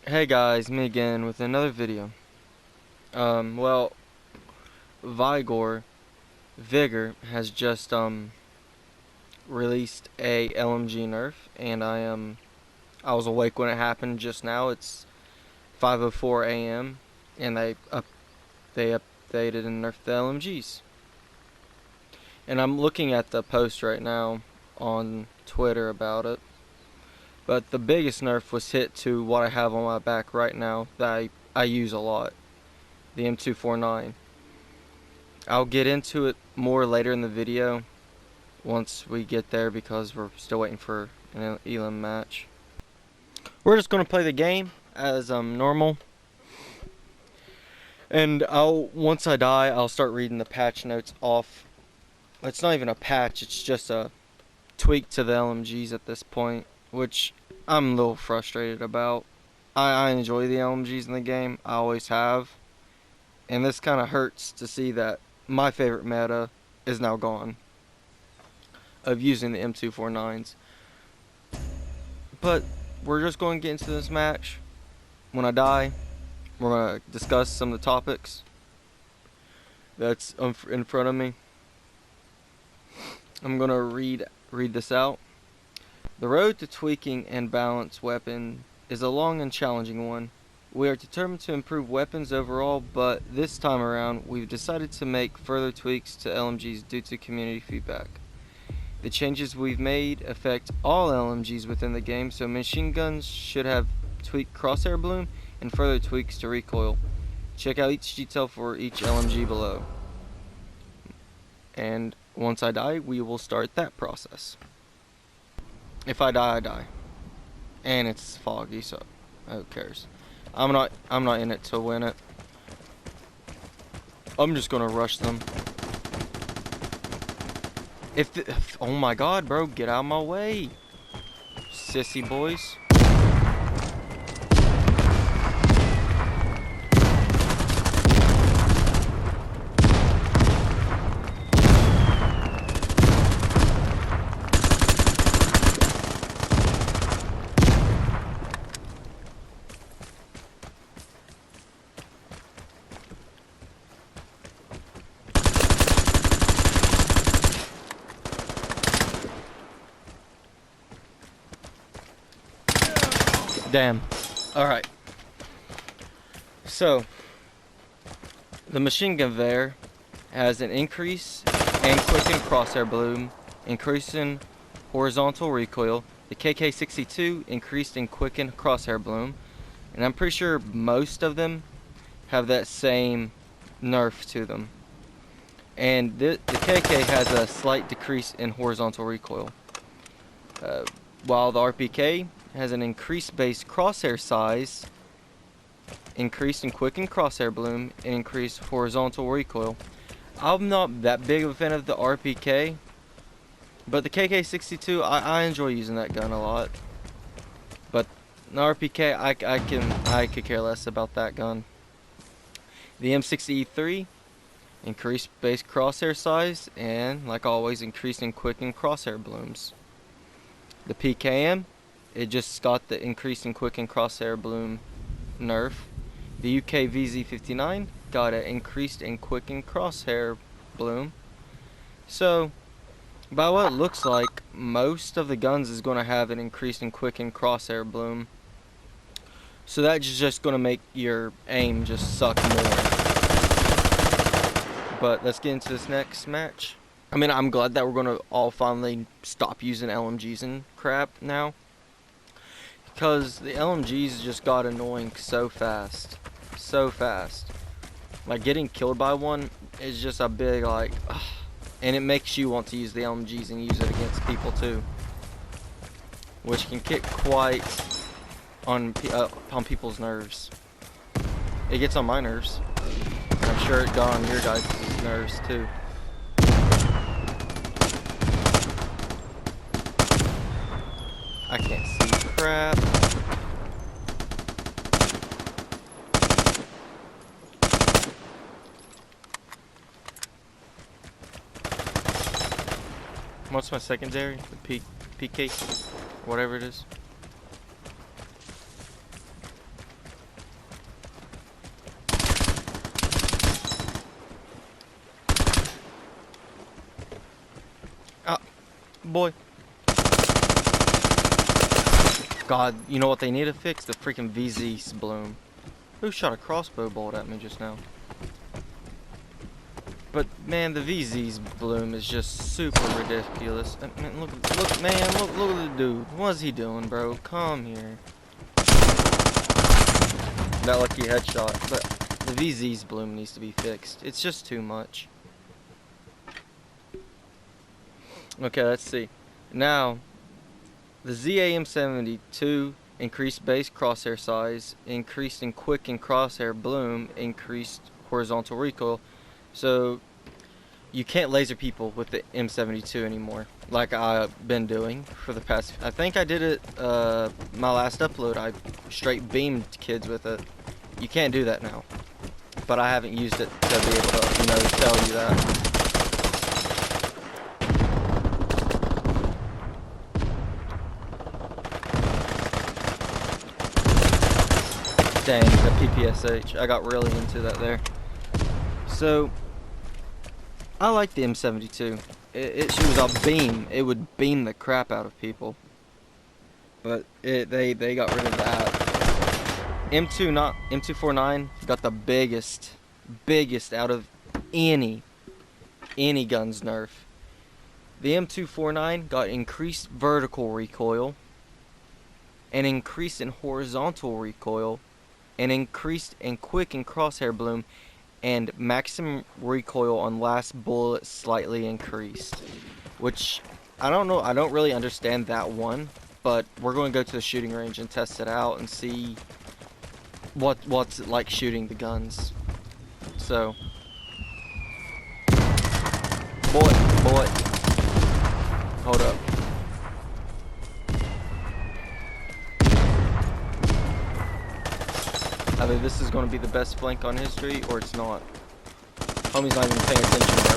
Hey guys, me again with another video. Well, Vigor Vigor has just released a Lmg Nerf, and I was awake when it happened just now. It's 5:04 a.m. and they updated and nerfed the Lmgs. And I'm looking at the post right now on Twitter about it. But the biggest nerf was hit to what I have on my back right now that I use a lot, the M249. I'll get into it more later in the video once we get there because we're still waiting for an Elam match. We're just going to play the game as normal. And once I die, I'll start reading the patch notes off. It's not even a patch, it's just a tweak to the LMGs at this point, which I'm a little frustrated about. I enjoy the LMGs in the game, I always have. And this kind of hurts to see that my favorite meta is now gone of using the M249s. But we're just going to get into this match. When I die, we're going to discuss some of the topics that's in front of me. I'm going to read this out. The road to tweaking and balance weapon is a long and challenging one. We are determined to improve weapons overall, but this time around, we've decided to make further tweaks to LMGs due to community feedback. The changes we've made affect all LMGs within the game, so machine guns should have tweaked crosshair bloom and further tweaks to recoil. Check out each detail for each LMG below. And once I die, we will start that process. If I die, I die. And it's foggy, so who cares? I'm not in it to win it. I'm just gonna rush them. Oh my god, bro, get out of my way, sissy boys. Damn. Alright. So, the machine gun there has an increase and quicken crosshair bloom, increase in horizontal recoil. The KK62 increased in quicken crosshair bloom. And I'm pretty sure most of them have that same nerf to them. And the KK has a slight decrease in horizontal recoil. While the RPK has an increased base crosshair size, increased in quicken crosshair bloom, and increased horizontal recoil. I'm not that big of a fan of the RPK, but the KK62, I enjoy using that gun a lot. But the RPK, I could care less about that gun. The M60E3, increased base crosshair size, and like always, increased in quicken crosshair blooms. The PKM, it just got the increase in quicken crosshair bloom nerf. The UK VZ59 got an increased in quicken crosshair bloom. So, by what it looks like, most of the guns is going to have an increase in quicken crosshair bloom. So that's just going to make your aim just suck more. But let's get into this next match. I mean, I'm glad that we're going to all finally stop using LMGs and crap now. Because the LMGs just got annoying so fast. So fast. Like, getting killed by one is just a big, like, ugh. And it makes you want to use the LMGs and use it against people too. Which can kick quite on people's nerves. It gets on my nerves. And I'm sure it got on your guys' nerves too. I can't see crap. What's my secondary? The PK? Whatever it is. Boy. God, you know what they need to fix? The freaking VZ's bloom. Who shot a crossbow bolt at me just now? But man, the VZ's bloom is just super ridiculous. Man, look, man, look at the dude. What's he doing, bro? Come here. That lucky headshot. But the VZ's bloom needs to be fixed. It's just too much. Okay, let's see. Now, the ZAM72 increased base crosshair size, increased in quick and crosshair bloom, increased horizontal recoil. So you can't laser people with the M72 anymore, like I've been doing for the past. I think I did it my last upload. I straight beamed kids with it. You can't do that now, but I haven't used it to be able to, you know, tell you that. Dang, the PPSH. I got really into that there. So, I like the M72. She was a beam. It would beam the crap out of people. But they got rid of that. M249 got the biggest out of any guns nerf. The M249 got increased vertical recoil, and increased in horizontal recoil, and increased in quick and crosshair bloom, and maximum recoil on last bullet slightly increased. Which, I don't know, I don't really understand that one, but we're going to go to the shooting range and test it out and see what's it like shooting the guns. So, boy, hold up. Either this is going to be the best flank on history, or it's not. Homie's not even paying attention, bro.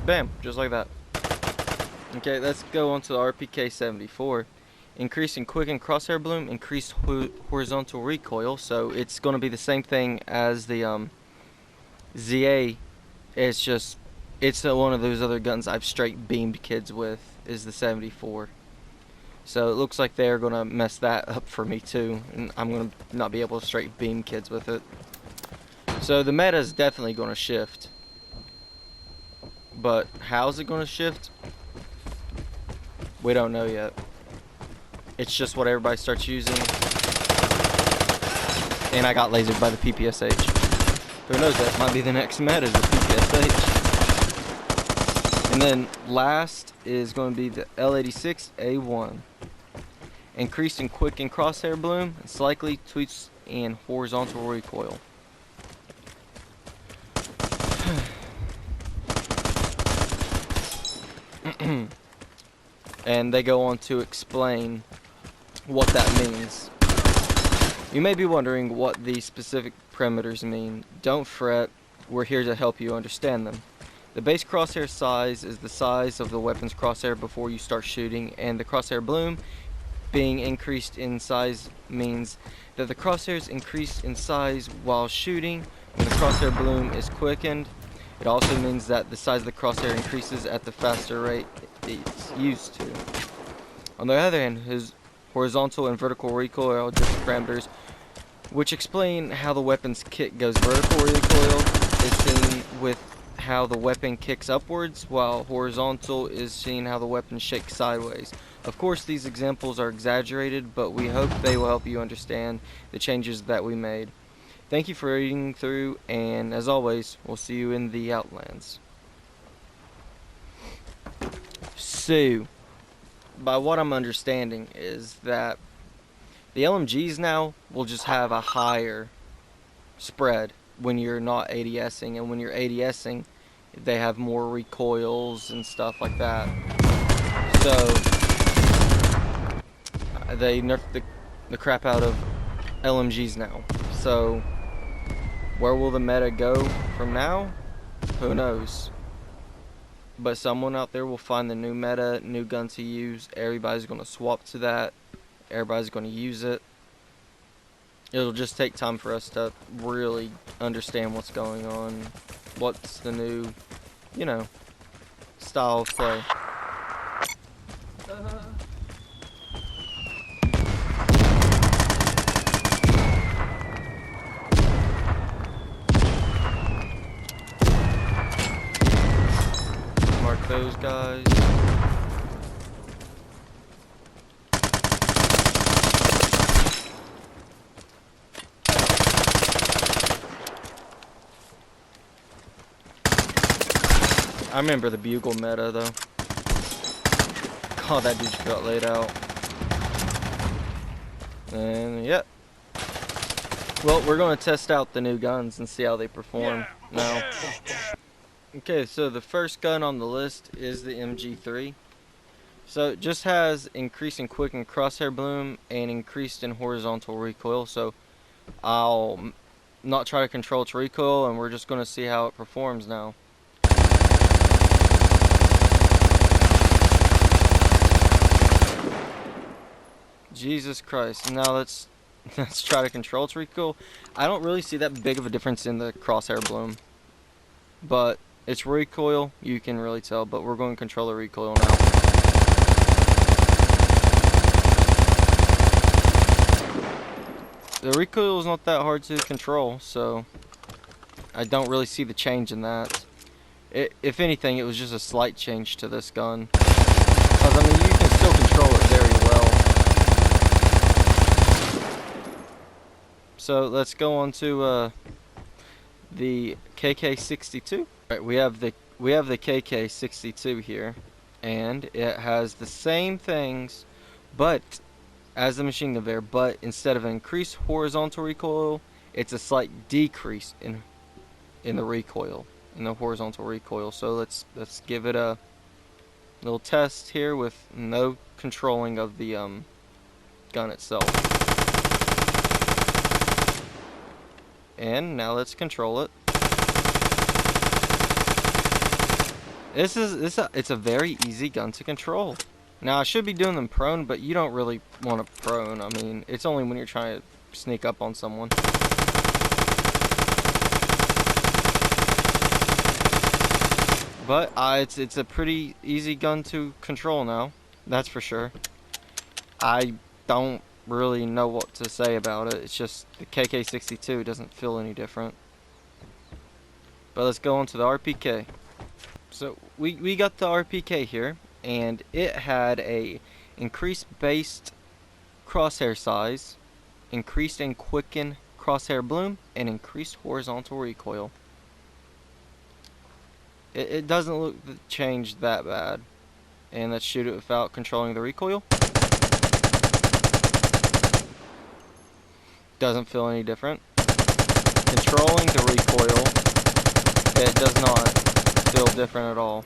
Bam, just like that. Okay, let's go on to the RPK-74. Increasing quick and crosshair bloom, increased horizontal recoil, so it's going to be the same thing as the ZA. It's just, it's one of those other guns I've straight beamed kids with, is the 74. So it looks like they're going to mess that up for me too, and I'm going to not be able to straight beam kids with it. So the meta is definitely going to shift. But how's it going to shift? We don't know yet. It's just what everybody starts using. And I got lasered by the PPSH. Who knows, that might be the next meta, is the PPSH. And then last is going to be the L86A1. Increased in quick and crosshair bloom, and slightly tweaks in horizontal recoil. And they go on to explain what that means. You may be wondering what these specific parameters mean. Don't fret, we're here to help you understand them. The base crosshair size is the size of the weapon's crosshair before you start shooting, and the crosshair bloom being increased in size means that the crosshairs increase in size while shooting when the crosshair bloom is quickened. It also means that the size of the crosshair increases at the faster rate it's used to. On the other hand, his horizontal and vertical recoil are different parameters which explain how the weapon's kick goes. Vertical recoil is seen with how the weapon kicks upwards, while horizontal is seen how the weapon shakes sideways. Of course, these examples are exaggerated, but we hope they will help you understand the changes that we made. Thank you for reading through, and as always, we'll see you in the Outlands. So, by what I'm understanding is that the LMGs now will just have a higher spread when you're not ADSing, and when you're ADSing, they have more recoils and stuff like that. So, they nerfed the crap out of LMGs now. So, where will the meta go from now? Who knows? But someone out there will find the new meta, new gun to use. Everybody's going to swap to that. Everybody's going to use it. It'll just take time for us to really understand what's going on, what's the new, you know, style of play. Mark those guys. I remember the bugle meta though. God, that dude just got laid out. And yep. Well, we're going to test out the new guns and see how they perform now. Okay, so the first gun on the list is the MG3. So it just has increased in quick and crosshair bloom and increased in horizontal recoil. So I'll not try to control its recoil, and we're just going to see how it performs now. Jesus Christ. Now let's try to control its recoil. I don't really see that big of a difference in the crosshair bloom, but its recoil you can really tell. But we're going to control the recoil now. The recoil is not that hard to control, so I don't really see the change in that. If anything, it was just a slight change to this gun. Because, I mean, you can still control it very well. So, let's go on to the KK62. Right, we have the KK62 here, and it has the same things, but as the machine gun there, but instead of increased horizontal recoil, it's a slight decrease in the recoil, in the horizontal recoil. So let's give it a little test here with no controlling of the gun itself. And now let's control it. It's a very easy gun to control. Now I should be doing them prone, but you don't really want to prone. I mean, it's only when you're trying to sneak up on someone. But it's a pretty easy gun to control now. That's for sure. I don't really know what to say about it. It's just the KK62 doesn't feel any different. But let's go on to the RPK. So we got the RPK here, and it had a increased based crosshair size, increased and quicken crosshair bloom, and increased horizontal recoil. It doesn't look changed that bad. And let's shoot it without controlling the recoil. Doesn't feel any different. Controlling the recoil, it does not feel different at all.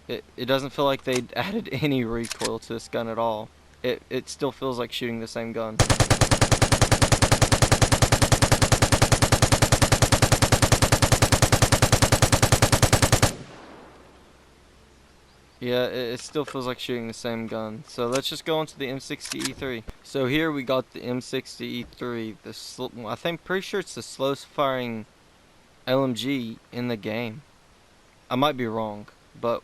It doesn't feel like they added any recoil to this gun at all. It still feels like shooting the same gun. Yeah, it still feels like shooting the same gun. So let's just go into the M60E3. So here we got the M60E3. I'm pretty sure it's the slowest firing LMG in the game. I might be wrong, but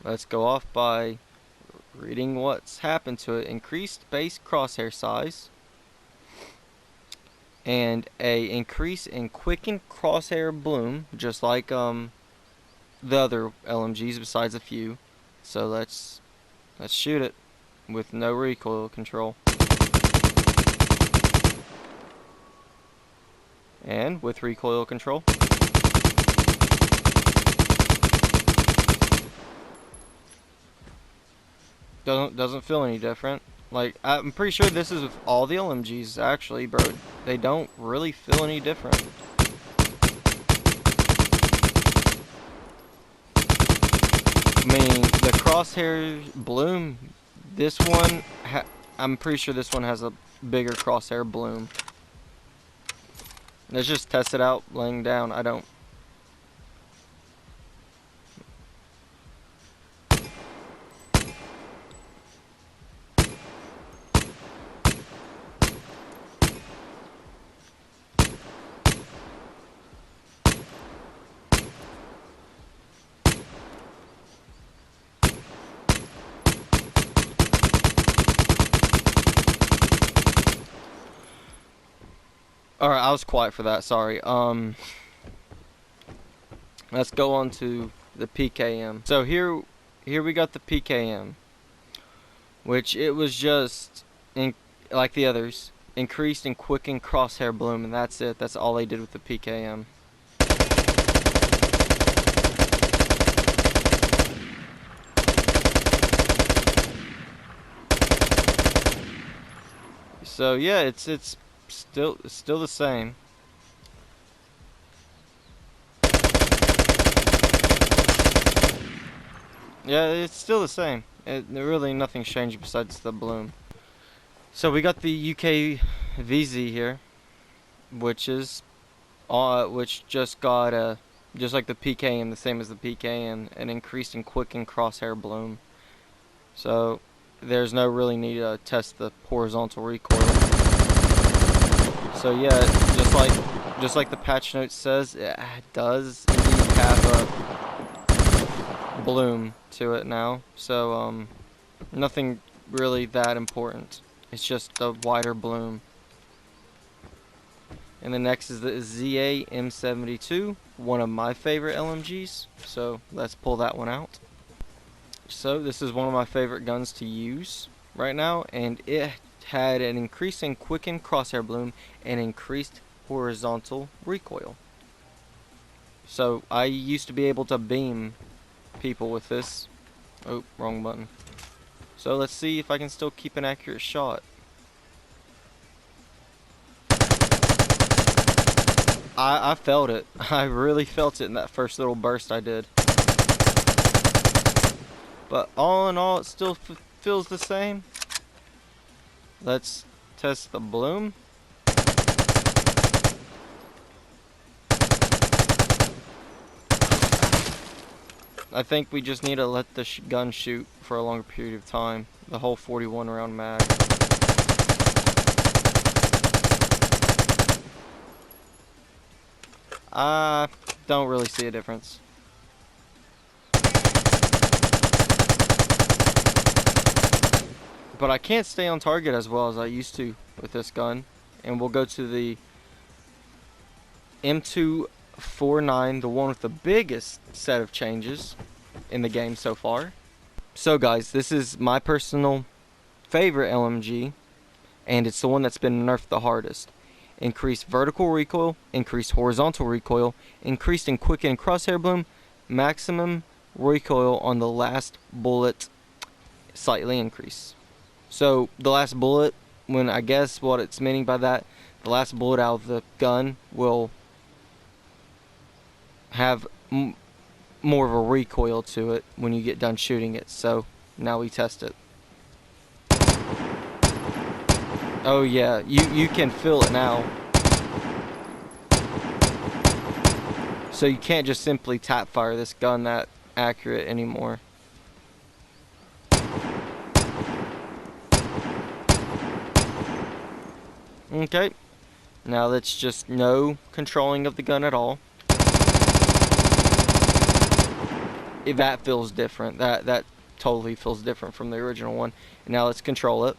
let's go off by reading what's happened to it. Increased base crosshair size, and a increase in quicken crosshair bloom, just like the other LMGs besides a few. So let's shoot it with no recoil control. And with recoil control. Doesn't feel any different. Like, I'm pretty sure this is with all the LMGs actually, bro. They don't really feel any different. I mean, the crosshair bloom, this one, I'm pretty sure this one has a bigger crosshair bloom. Let's just test it out laying down. I don't. I was quiet for that, sorry. Let's go on to the PKM. So here we got the PKM, which it was just like the others, increased and quickened crosshair bloom, and that's it. That's all they did with the PKM. So yeah, it's still the same. Yeah, it's still the same. Really nothing's changed besides the bloom. So we got the UK VZ here, which just got just like the PKM, the same as the PKM, an increased and quickened crosshair bloom. So there's no really need to test the horizontal recoil. So yeah, just like the patch note says, it does indeed have a bloom to it now. So nothing really that important. It's just a wider bloom. And the next is the ZA-M72, one of my favorite LMGs. So let's pull that one out. So this is one of my favorite guns to use right now, and it had an increasing quickened crosshair bloom and increased horizontal recoil. So I used to be able to beam people with this. Oh, wrong button. So let's see if I can still keep an accurate shot. I felt it. I really felt it in that first little burst I did. But all in all, it still feels the same. Let's test the bloom. I think we just need to let the gun shoot for a longer period of time. The whole 41 round mag. I don't really see a difference. But I can't stay on target as well as I used to with this gun. And we'll go to the M249, the one with the biggest set of changes in the game so far. So guys, this is my personal favorite LMG, and it's the one that's been nerfed the hardest. Increased vertical recoil, increased horizontal recoil, increased and quickened crosshair bloom, maximum recoil on the last bullet slightly increase. So the last bullet, when I guess what it's meaning by that, the last bullet out of the gun will have more of a recoil to it when you get done shooting it. So now we test it. Oh yeah, you can feel it now. So you can't just simply tap fire this gun that accurate anymore. Okay, now that's just no controlling of the gun at all. That feels different. That totally feels different from the original one. And now let's control it.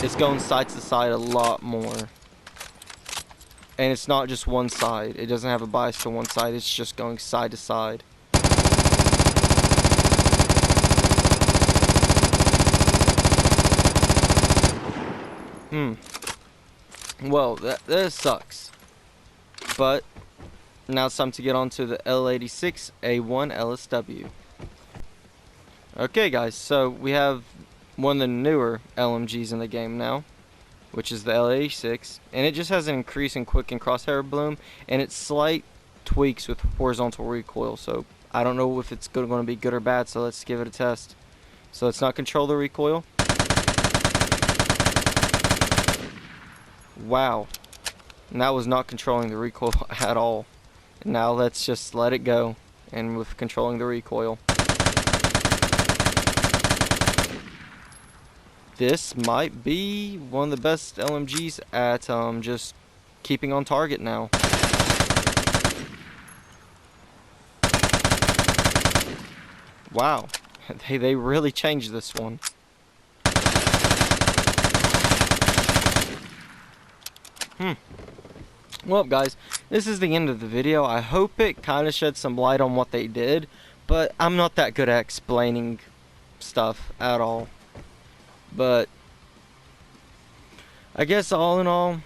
It's going side to side a lot more. And it's not just one side. It doesn't have a bias to one side. It's just going side to side. Well, that sucks. But now it's time to get on to the L86A1 LSW. Okay guys, so we have one of the newer LMGs in the game now, which is the L86, and it just has an increase in quick and crosshair bloom, and it's slight tweaks with horizontal recoil. So I don't know if it's going to be good or bad, so let's give it a test. So let's not control the recoil. Wow, and that was not controlling the recoil at all. And now let's just let it go, and with controlling the recoil. This might be one of the best LMGs at just keeping on target now. Wow, they really changed this one. Well, guys, this is the end of the video. I hope it kind of shed some light on what they did, but I'm not that good at explaining stuff at all. But I guess all in all,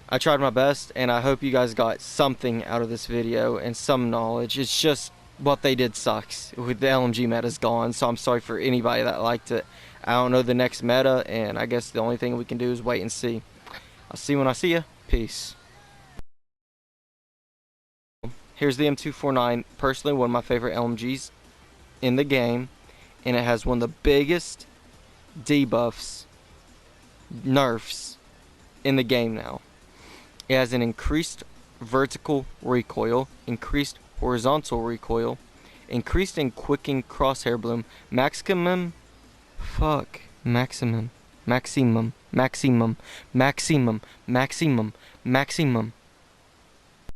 I tried my best, and I hope you guys got something out of this video and some knowledge. It's just what they did sucks. With the LMG meta's gone, so I'm sorry for anybody that liked it. I don't know the next meta, and I guess the only thing we can do is wait and see. I'll see you when I see you. Peace. Here's the M249, personally one of my favorite LMGs in the game, and it has one of the biggest debuffs, nerfs, in the game now. It has an increased vertical recoil, increased horizontal recoil, increased and quickened crosshair bloom, maximum, maximum,